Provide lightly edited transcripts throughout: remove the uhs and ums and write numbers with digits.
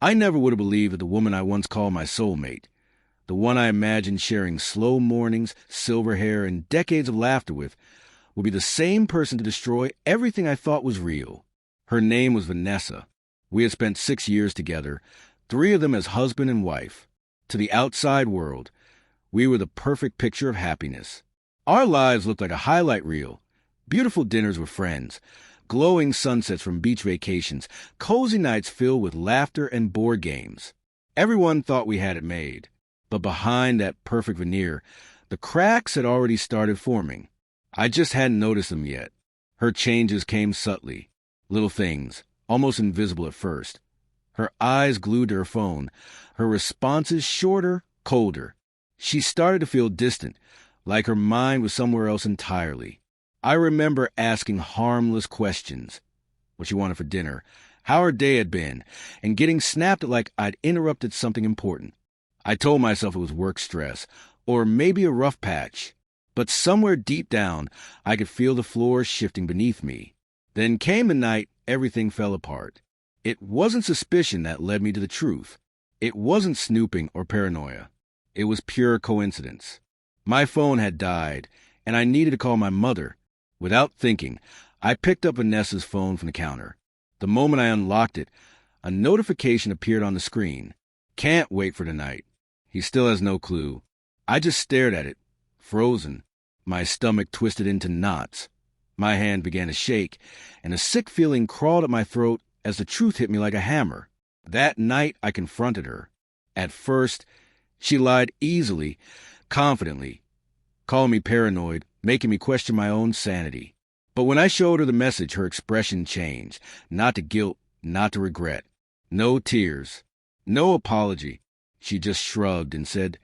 I never would have believed that the woman I once called my soulmate, the one I imagined sharing slow mornings, silver hair, and decades of laughter with, would be the same person to destroy everything I thought was real. Her name was Vanessa. We had spent 6 years together, 3 of them as husband and wife. To the outside world, we were the perfect picture of happiness. Our lives looked like a highlight reel. Beautiful dinners with friends, glowing sunsets from beach vacations, cozy nights filled with laughter and board games. Everyone thought we had it made. But behind that perfect veneer, the cracks had already started forming. I just hadn't noticed them yet. Her changes came subtly. Little things, almost invisible at first. Her eyes glued to her phone, her responses shorter, colder. She started to feel distant, like her mind was somewhere else entirely. I remember asking harmless questions. What she wanted for dinner, how her day had been, and getting snapped at like I'd interrupted something important. I told myself it was work stress, or maybe a rough patch. But somewhere deep down, I could feel the floor shifting beneath me. Then came the night everything fell apart. It wasn't suspicion that led me to the truth. It wasn't snooping or paranoia. It was pure coincidence. My phone had died, and I needed to call my mother. Without thinking, I picked up Vanessa's phone from the counter. The moment I unlocked it, a notification appeared on the screen. Can't wait for tonight. He still has no clue. I just stared at it, frozen. My stomach twisted into knots. My hand began to shake, and a sick feeling crawled up my throat as the truth hit me like a hammer. That night I confronted her. At first, she lied easily, confidently, calling me paranoid, making me question my own sanity. But when I showed her the message, her expression changed. Not to guilt, not to regret. No tears. No apology. She just shrugged and said,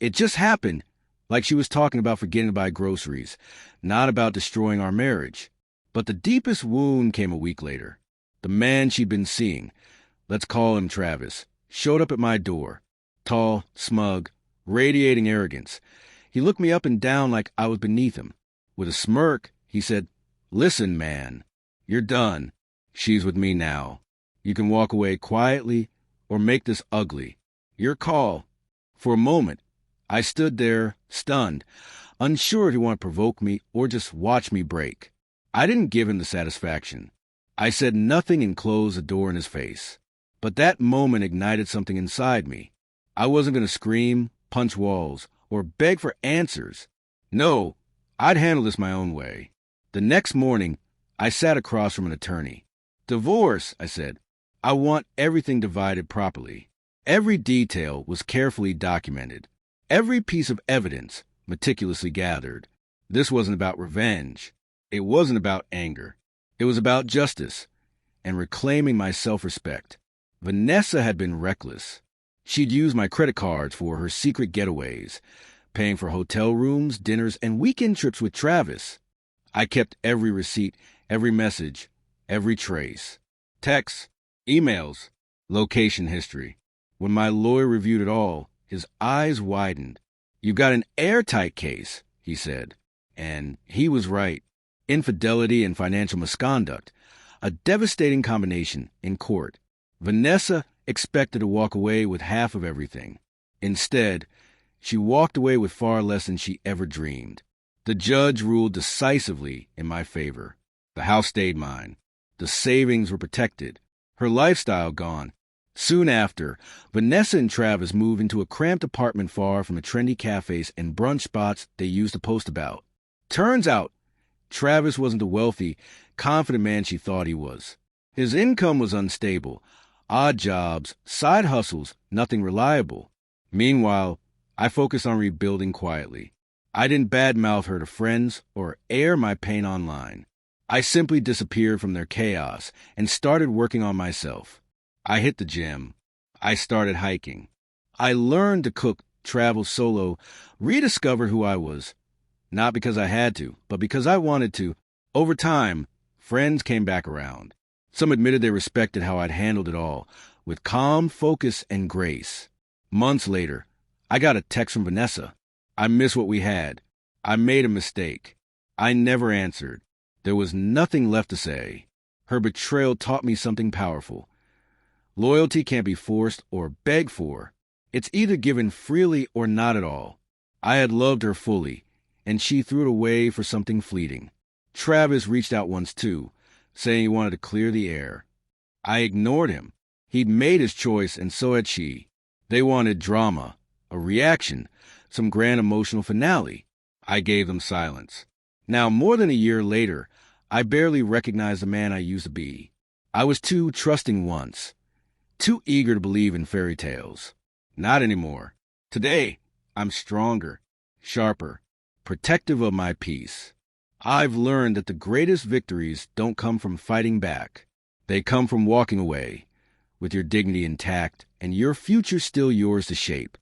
"It just happened," like she was talking about forgetting to buy groceries, not about destroying our marriage. But the deepest wound came a week later. The man she'd been seeing, let's call him Travis, showed up at my door. Tall, smug, radiating arrogance. He looked me up and down like I was beneath him. With a smirk, he said, "Listen, man, you're done. She's with me now. You can walk away quietly or make this ugly. Your call." For a moment, I stood there, stunned, unsure if he wanted to provoke me or just watch me break. I didn't give him the satisfaction. I said nothing and closed the door in his face. But that moment ignited something inside me. I wasn't going to scream, punch walls, or beg for answers. No, I'd handle this my own way. The next morning, I sat across from an attorney. "Divorce," I said. "I want everything divided properly." Every detail was carefully documented. Every piece of evidence meticulously gathered. This wasn't about revenge. It wasn't about anger. It was about justice and reclaiming my self-respect. Vanessa had been reckless. She'd used my credit cards for her secret getaways, paying for hotel rooms, dinners, and weekend trips with Travis. I kept every receipt, every message, every trace. Texts, emails, location history. When my lawyer reviewed it all, his eyes widened. "You've got an airtight case," he said. And he was right. Infidelity and financial misconduct, a devastating combination in court. Vanessa expected to walk away with half of everything. Instead, she walked away with far less than she ever dreamed. The judge ruled decisively in my favor. The house stayed mine. The savings were protected. Her lifestyle gone. Soon after, Vanessa and Travis moved into a cramped apartment far from the trendy cafes and brunch spots they used to post about. Turns out, Travis wasn't the wealthy, confident man she thought he was. His income was unstable. Odd jobs, side hustles, nothing reliable. Meanwhile, I focused on rebuilding quietly. I didn't badmouth her to friends or air my pain online. I simply disappeared from their chaos and started working on myself. I hit the gym. I started hiking. I learned to cook, travel solo, rediscovered who I was. Not because I had to, but because I wanted to. Over time, friends came back around. Some admitted they respected how I'd handled it all, with calm focus and grace. Months later, I got a text from Vanessa. "I miss what we had. I made a mistake." I never answered. There was nothing left to say. Her betrayal taught me something powerful. Loyalty can't be forced or begged for. It's either given freely or not at all. I had loved her fully, and she threw it away for something fleeting. Travis reached out once too, saying he wanted to clear the air. I ignored him. He'd made his choice, and so had she. They wanted drama, a reaction, some grand emotional finale. I gave them silence. Now, more than a year later, I barely recognize the man I used to be. I was too trusting once, too eager to believe in fairy tales. Not anymore. Today, I'm stronger, sharper, protective of my peace. I've learned that the greatest victories don't come from fighting back. They come from walking away, with your dignity intact and your future still yours to shape.